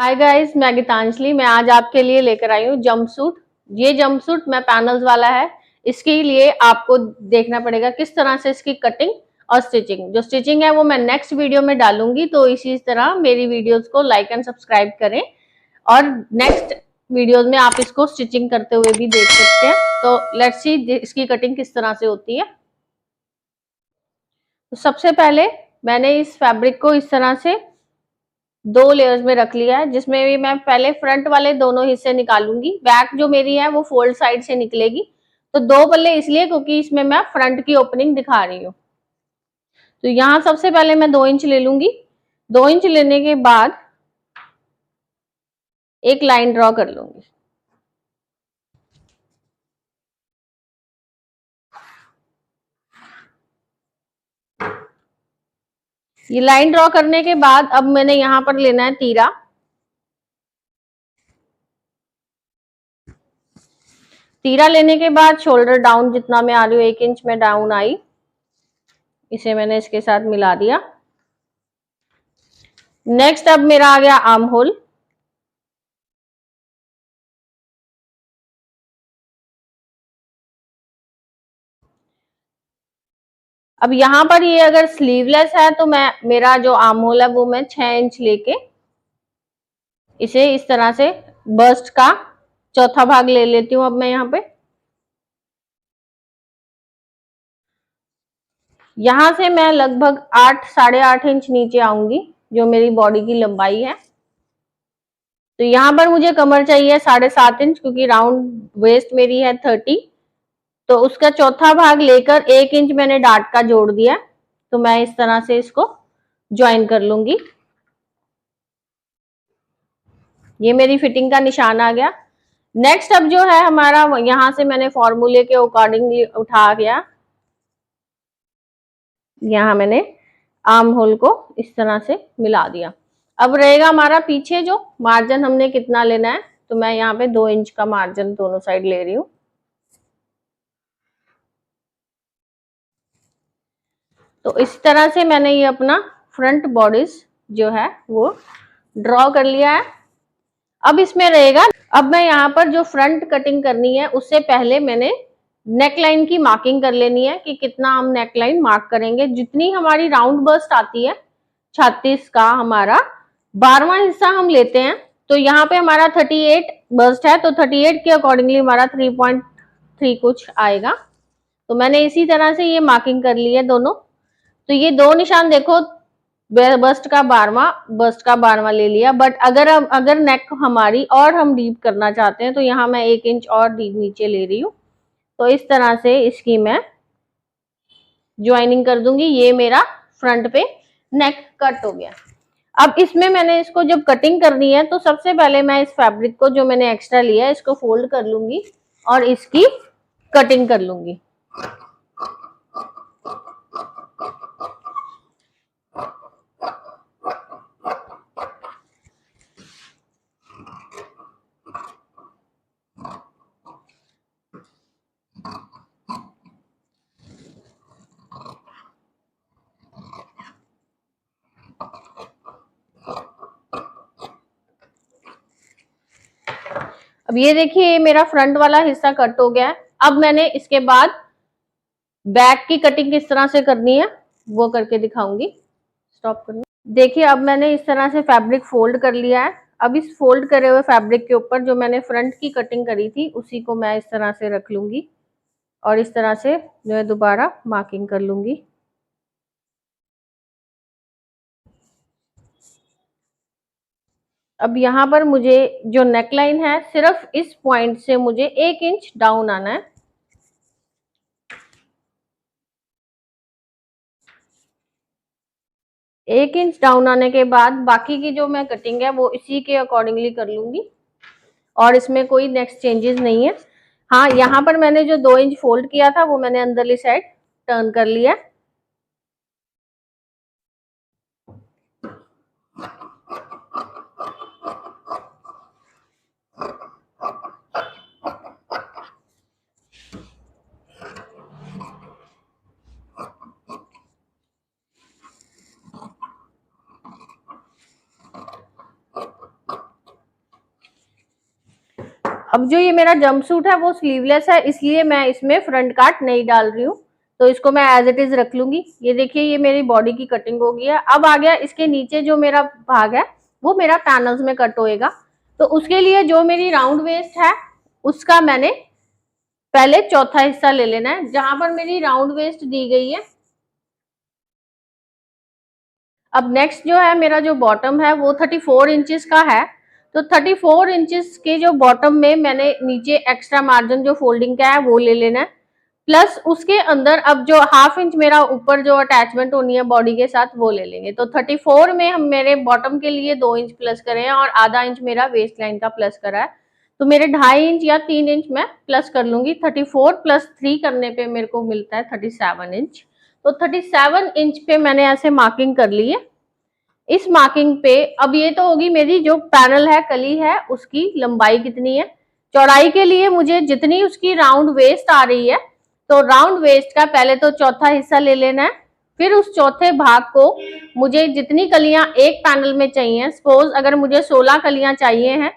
Hi guys, मैं गीतांजलि। मैं आज आपके लिए लेकर आई हूँ जंपसूट। ये जंपसूट मैं पैनल्स वाला है। इसके लिए आपको देखना पड़ेगा किस तरह से इसकी कटिंग और स्टिचिंग, जो स्टिचिंग है वो मैं नेक्स्ट वीडियो में डालूंगी। तो इसी तरह मेरी वीडियोस को लाइक एंड सब्सक्राइब करें और नेक्स्ट वीडियोस में आप इसको स्टिचिंग करते हुए भी देख सकते हैं। तो लेट्स सी इसकी कटिंग किस तरह से होती है। तो सबसे पहले मैंने इस फैब्रिक को इस तरह से दो लेयर्स में रख लिया है, जिसमें भी मैं पहले फ्रंट वाले दोनों हिस्से निकालूंगी। बैक जो मेरी है वो फोल्ड साइड से निकलेगी। तो दो पल्ले इसलिए क्योंकि इसमें मैं फ्रंट की ओपनिंग दिखा रही हूँ। तो यहाँ सबसे पहले मैं 2 इंच ले लूंगी। 2 इंच लेने के बाद एक लाइन ड्रॉ कर लूंगी। ये लाइन ड्रॉ करने के बाद अब मैंने यहाँ पर लेना है तीरा। तीरा लेने के बाद शोल्डर डाउन जितना मैं आ रही हूँ, 1 इंच में डाउन आई, इसे मैंने इसके साथ मिला दिया। नेक्स्ट अब मेरा आ गया आर्म होल। अब यहाँ पर ये अगर स्लीवलेस है तो मैं मेरा जो आर्म होल है वो मैं 6 इंच लेके इसे इस तरह से बस्ट का चौथा भाग ले लेती हूँ। अब मैं यहाँ पे यहाँ से मैं लगभग 8 साढ़े 8 इंच नीचे आऊंगी, जो मेरी बॉडी की लंबाई है। तो यहाँ पर मुझे कमर चाहिए 7.5 इंच, क्योंकि राउंड वेस्ट मेरी है 30। तो उसका चौथा भाग लेकर 1 इंच मैंने डार्ट का जोड़ दिया। तो मैं इस तरह से इसको ज्वाइन कर लूंगी। ये मेरी फिटिंग का निशान आ गया। नेक्स्ट अब जो है हमारा, यहां से मैंने फॉर्मूले के अकॉर्डिंगली उठा गया, यहाँ मैंने आर्म होल को इस तरह से मिला दिया। अब रहेगा हमारा पीछे जो मार्जिन हमने कितना लेना है। तो मैं यहाँ पे 2 इंच का मार्जिन दोनों साइड ले रही हूँ। तो इस तरह से मैंने ये अपना फ्रंट बॉडीज जो है वो ड्रॉ कर लिया है। अब इसमें रहेगा, अब मैं यहाँ पर जो फ्रंट कटिंग करनी है उससे पहले मैंने नेकलाइन की मार्किंग कर लेनी है कि कितना हम नेकलाइन मार्क करेंगे। जितनी हमारी राउंड बस्ट आती है 36 का हमारा 12वां हिस्सा हम लेते हैं। तो यहाँ पे हमारा 38 बस्ट है, तो 38 के अकॉर्डिंगली हमारा 3.3 कुछ आएगा। तो मैंने इसी तरह से ये मार्किंग कर ली है दोनों। तो ये दो निशान देखो, बस्ट का 12वां ले लिया। बट अगर नेक हमारी और हम डीप करना चाहते हैं तो यहाँ मैं 1 इंच और डीप नीचे ले रही हूँ। तो इस तरह से इसकी मैं ज्वाइनिंग कर दूंगी। ये मेरा फ्रंट पे नेक कट हो गया। अब इसमें मैंने इसको जब कटिंग करनी है तो सबसे पहले मैं इस फैब्रिक को जो मैंने एक्स्ट्रा लिया है इसको फोल्ड कर लूंगी और इसकी कटिंग कर लूंगी। अब ये देखिए, ये मेरा फ्रंट वाला हिस्सा कट हो गया है। अब मैंने इसके बाद बैक की कटिंग किस तरह से करनी है वो करके दिखाऊंगी। स्टॉप करनी। देखिए, अब मैंने इस तरह से फैब्रिक फोल्ड कर लिया है। अब इस फोल्ड करे हुए फैब्रिक के ऊपर जो मैंने फ्रंट की कटिंग करी थी उसी को मैं इस तरह से रख लूंगी और इस तरह से जो है दोबारा मार्किंग कर लूंगी। अब यहाँ पर मुझे जो नेकलाइन है सिर्फ इस पॉइंट से मुझे 1 इंच डाउन आना है। एक इंच डाउन आने के बाद बाकी की जो मैं कटिंग है वो इसी के अकॉर्डिंगली कर लूंगी और इसमें कोई नेक्स्ट चेंजेस नहीं है। हाँ, यहाँ पर मैंने जो 2 इंच फोल्ड किया था वो मैंने अंदरली साइड टर्न कर लिया। अब जो ये मेरा जंपसूट है वो स्लीवलेस है, इसलिए मैं इसमें फ्रंट काट नहीं डाल रही हूँ, तो इसको मैं एज इट इज रख लूंगी। ये देखिए ये मेरी बॉडी की कटिंग हो गई है। अब आ गया इसके नीचे जो मेरा भाग है वो मेरा पैनल्स में कट होएगा। तो उसके लिए जो मेरी राउंड वेस्ट है उसका मैंने पहले चौथा हिस्सा ले लेना है, जहां पर मेरी राउंड वेस्ट दी गई है। अब नेक्स्ट जो है मेरा जो बॉटम है वो 34 इंचेस का है। तो 34 इंचेस के जो बॉटम में मैंने नीचे एक्स्ट्रा मार्जिन जो फोल्डिंग का है वो ले लेना है, प्लस उसके अंदर अब जो हाफ इंच मेरा ऊपर जो अटैचमेंट होनी है बॉडी के साथ वो ले लेंगे। तो 34 में हम मेरे बॉटम के लिए 2 इंच प्लस करें और आधा इंच मेरा वेस्ट लाइन का प्लस करा है, तो मेरे 2.5 इंच या 3 इंच मैं प्लस कर लूंगी। 34 प्लस 3 करने पे मेरे को मिलता है 37 इंच। तो 37 इंच पे मैंने ऐसे मार्किंग कर ली है। इस मार्किंग पे अब ये तो होगी मेरी जो पैनल है, कली है, उसकी लंबाई कितनी है। चौड़ाई के लिए मुझे जितनी उसकी राउंड वेस्ट आ रही है, तो राउंड वेस्ट का पहले तो चौथा हिस्सा ले लेना है। फिर उस चौथे भाग को मुझे जितनी कलियां एक पैनल में चाहिए, सपोज अगर मुझे 16 कलियां चाहिए हैं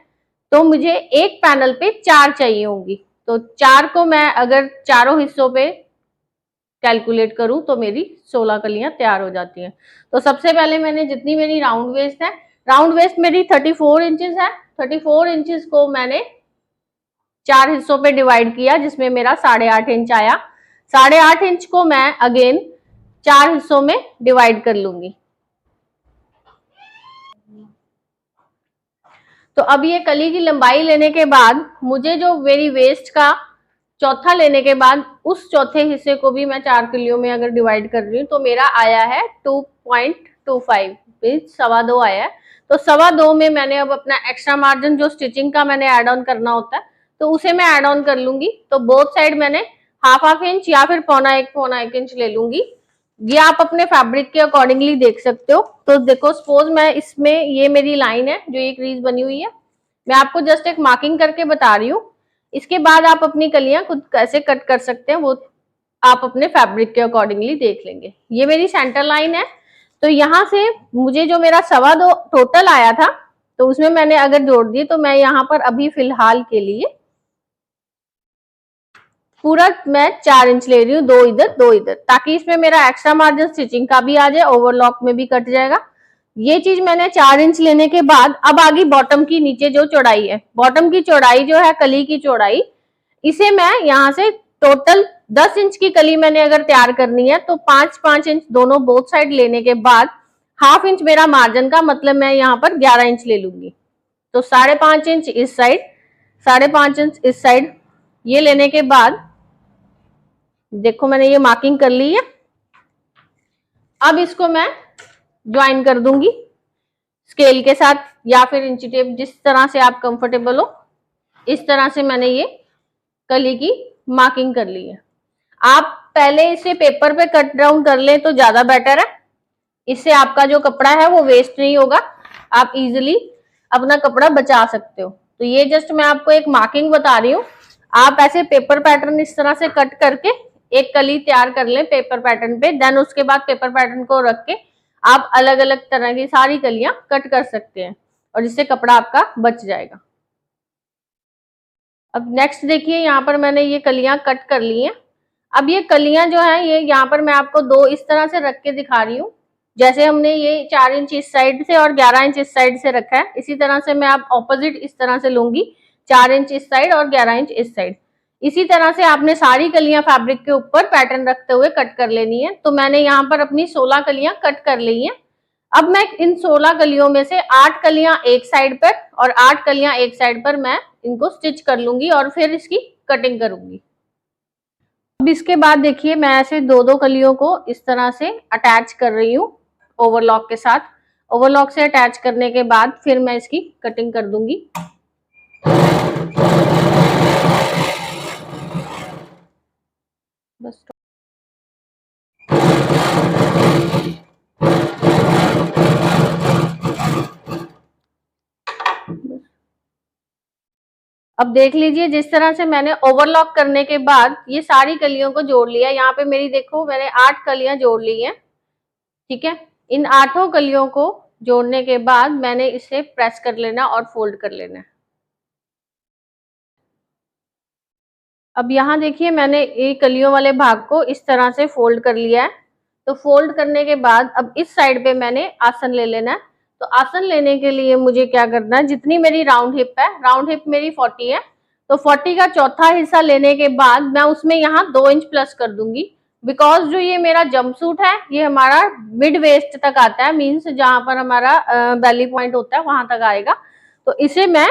तो मुझे एक पैनल पे 4 चाहिए होंगी। तो 4 को मैं अगर चारों हिस्सों पे कैलकुलेट करूं तो मेरी 16 कलियां तैयार हो जाती हैं। तो सबसे पहले मैंने जितनी मेरी राउंड वेस्ट है, राउंड वेस्ट मेरी 34 इंचेस है, 34 इंचेस को मैंने 4 हिस्सों पे डिवाइड किया जिसमें मेरा 8.5 इंच आया। 8.5 इंच को मैं अगेन 4 हिस्सों में डिवाइड कर लूंगी। तो अब ये कली की लंबाई लेने के बाद मुझे जो मेरी वेस्ट का चौथा लेने के बाद उस चौथे हिस्से को भी मैं 4 कलियों में अगर डिवाइड कर रही हूँ तो मेरा आया है 2.25 2.25 आया है। तो 2.25 में मैंने अब अपना एक्स्ट्रा मार्जिन जो स्टिचिंग का मैंने ऐड ऑन करना होता है तो उसे मैं ऐड ऑन कर लूंगी। तो बोथ साइड मैंने हाफ इंच या फिर पौना एक इंच ले लूंगी। ये आप अपने फैब्रिक के अकॉर्डिंगली देख सकते हो। तो देखो सपोज मैं इसमें ये मेरी लाइन है जो एक क्रीज बनी हुई है, मैं आपको जस्ट एक मार्किंग करके बता रही हूँ। इसके बाद आप अपनी कलियां खुद कैसे कट कर सकते हैं वो आप अपने फैब्रिक के अकॉर्डिंगली देख लेंगे। ये मेरी सेंटर लाइन है, तो यहाँ से मुझे जो मेरा 2.25 टोटल आया था तो उसमें मैंने अगर जोड़ दिए तो मैं यहाँ पर अभी फिलहाल के लिए पूरा मैं 4 इंच ले रही हूँ, 2 इधर 2 इधर, ताकि इसमें मेरा एक्स्ट्रा मार्जिन स्टिचिंग का भी आ जाए, ओवरलॉक में भी कट जाएगा। ये चीज मैंने 4 इंच लेने के बाद अब आगे बॉटम की नीचे जो चौड़ाई है, बॉटम की चौड़ाई जो है कली की चौड़ाई, इसे मैं यहाँ से टोटल 10 इंच की कली मैंने अगर तैयार करनी है तो 5-5 इंच दोनों बोथ साइड लेने के बाद हाफ इंच मेरा मार्जिन का, मतलब मैं यहाँ पर 11 इंच ले लूंगी। तो 5.5 इंच इस साइड, 5.5 इंच इस साइड, ये लेने के बाद देखो मैंने ये मार्किंग कर ली है। अब इसको मैं ज्वाइन कर दूंगी स्केल के साथ या फिर इंची टेप, जिस तरह से आप कंफर्टेबल हो। इस तरह से मैंने ये कली की मार्किंग कर ली है। आप पहले इसे पेपर पे कट डाउन कर लें तो ज्यादा बेटर है, इससे आपका जो कपड़ा है वो वेस्ट नहीं होगा, आप इजिली अपना कपड़ा बचा सकते हो। तो ये जस्ट मैं आपको एक मार्किंग बता रही हूँ। आप ऐसे पेपर पैटर्न इस तरह से कट करके एक कली तैयार कर लें पेपर पैटर्न पे, देन उसके बाद पेपर पैटर्न को रख के आप अलग अलग तरह की सारी कलियां कट कर सकते हैं और जिससे कपड़ा आपका बच जाएगा। अब नेक्स्ट देखिए यहाँ पर मैंने ये कलियां कट कर ली हैं। अब ये कलियां जो है ये यहाँ पर मैं आपको 2 इस तरह से रख के दिखा रही हूँ। जैसे हमने ये 4 इंच इस साइड से और 11 इंच इस साइड से रखा है, इसी तरह से मैं आप ऑपोजिट इस तरह से लूंगी, 4 इंच इस साइड और 11 इंच इस साइड। इसी तरह से आपने सारी कलियां फैब्रिक के ऊपर पैटर्न रखते हुए कट कर लेनी है। तो मैंने यहाँ पर अपनी 16 कलियां कट कर ली हैं। अब मैं इन 16 कलियों में से 8 कलियां एक साइड पर और 8 कलियां एक साइड पर मैं इनको स्टिच कर लूंगी और फिर इसकी कटिंग करूंगी। अब इसके बाद देखिए मैं ऐसे 2-2 कलियों को इस तरह से अटैच कर रही हूँ ओवरलॉक के साथ। ओवरलॉक से अटैच करने के बाद फिर मैं इसकी कटिंग कर दूंगी। बस अब देख लीजिए जिस तरह से मैंने ओवरलॉक करने के बाद ये सारी कलियों को जोड़ लिया। यहाँ पे मेरी देखो मैंने 8 कलियां जोड़ ली हैं, ठीक है। इन 8 कलियों को जोड़ने के बाद मैंने इसे प्रेस कर लेना और फोल्ड कर लेना है। अब यहाँ देखिए मैंने ये कलियों वाले भाग को इस तरह से फोल्ड कर लिया है। तो फोल्ड करने के बाद अब इस साइड पे मैंने आसन ले लेना है। तो आसन लेने के लिए मुझे क्या करना है, जितनी मेरी राउंड हिप है, राउंड हिप मेरी 40 है, तो 40 का चौथा हिस्सा लेने के बाद मैं उसमें यहाँ 2 इंच प्लस कर दूंगी। बिकॉज जो ये मेरा जंपसूट है ये हमारा मिड वेस्ट तक आता है, मीन्स जहां पर हमारा बेली पॉइंट होता है वहां तक आएगा। तो इसे मैं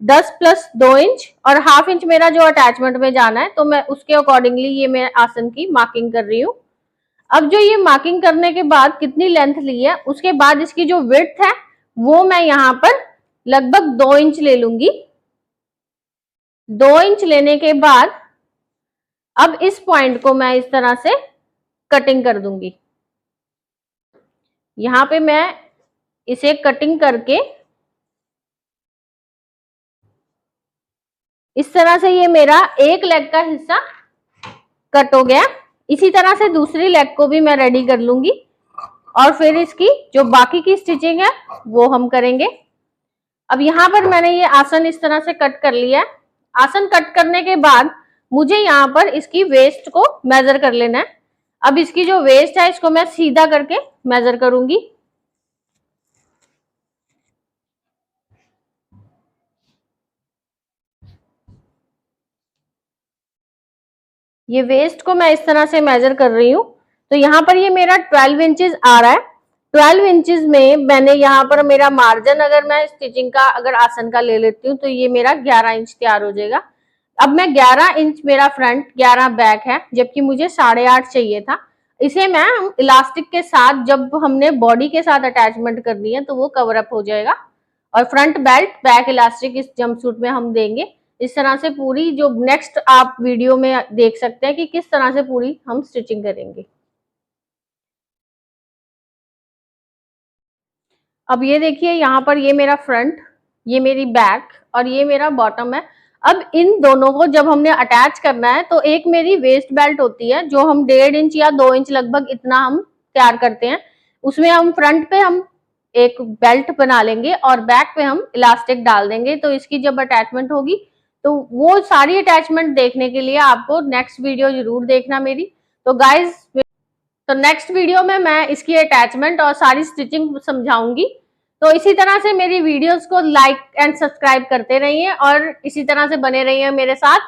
10 प्लस 2 इंच और हाफ इंच मेरा जो अटैचमेंट में जाना है, तो मैं उसके अकॉर्डिंगली ये मैं आसन की मार्किंग कर रही हूँ। अब जो ये मार्किंग करने के बाद कितनी लेंथ ली है, उसके बाद इसकी जो विड्थ है वो मैं यहाँ पर लगभग 2 इंच ले लूंगी। 2 इंच लेने के बाद अब इस पॉइंट को मैं इस तरह से कटिंग कर दूंगी। यहाँ पे मैं इसे कटिंग करके इस तरह से ये मेरा एक लेग का हिस्सा कट हो गया। इसी तरह से दूसरी लेग को भी मैं रेडी कर लूंगी और फिर इसकी जो बाकी की स्टिचिंग है वो हम करेंगे। अब यहाँ पर मैंने ये आसन इस तरह से कट कर लिया है। आसन कट करने के बाद मुझे यहाँ पर इसकी वेस्ट को मेजर कर लेना है। अब इसकी जो वेस्ट है इसको मैं सीधा करके मेजर करूंगी। ये वेस्ट को मैं इस तरह से मेजर कर रही हूँ। तो यहाँ पर ये मेरा 12 इंचेस आ रहा है। 12 इंचेस में मैंने यहाँ पर मेरा मार्जिन अगर मैं स्टिचिंग का अगर आसन का ले लेती हूँ तो ये मेरा 11 इंच तैयार हो जाएगा। अब मैं 11 इंच मेरा फ्रंट 11 बैक है, जबकि मुझे 8.5 चाहिए था। इसे मैं इलास्टिक के साथ जब हमने बॉडी के साथ अटैचमेंट करनी है तो वो कवर अप हो जाएगा। और फ्रंट बेल्ट बैक इलास्टिक इस जंपसूट में हम देंगे। इस तरह से पूरी जो नेक्स्ट आप वीडियो में देख सकते हैं कि किस तरह से पूरी हम स्टिचिंग करेंगे। अब ये देखिए यहाँ पर ये मेरा फ्रंट, ये मेरी बैक और ये मेरा बॉटम है। अब इन दोनों को जब हमने अटैच करना है तो एक मेरी वेस्ट बेल्ट होती है जो हम 1.5 इंच या 2 इंच लगभग इतना हम तैयार करते हैं। उसमें हम फ्रंट पे हम एक बेल्ट बना लेंगे और बैक पे हम इलास्टिक डाल देंगे। तो इसकी जब अटैचमेंट होगी तो वो सारी अटैचमेंट देखने के लिए आपको नेक्स्ट वीडियो जरूर देखना मेरी। तो गाइज, तो नेक्स्ट वीडियो में मैं इसकी अटैचमेंट और सारी स्टिचिंग समझाऊंगी। तो इसी तरह से मेरी वीडियोस को लाइक एंड सब्सक्राइब करते रहिए और इसी तरह से बने रहिए मेरे साथ।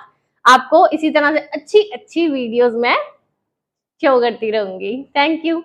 आपको इसी तरह से अच्छी अच्छी वीडियोस में शो करती रहूंगी। Thank you.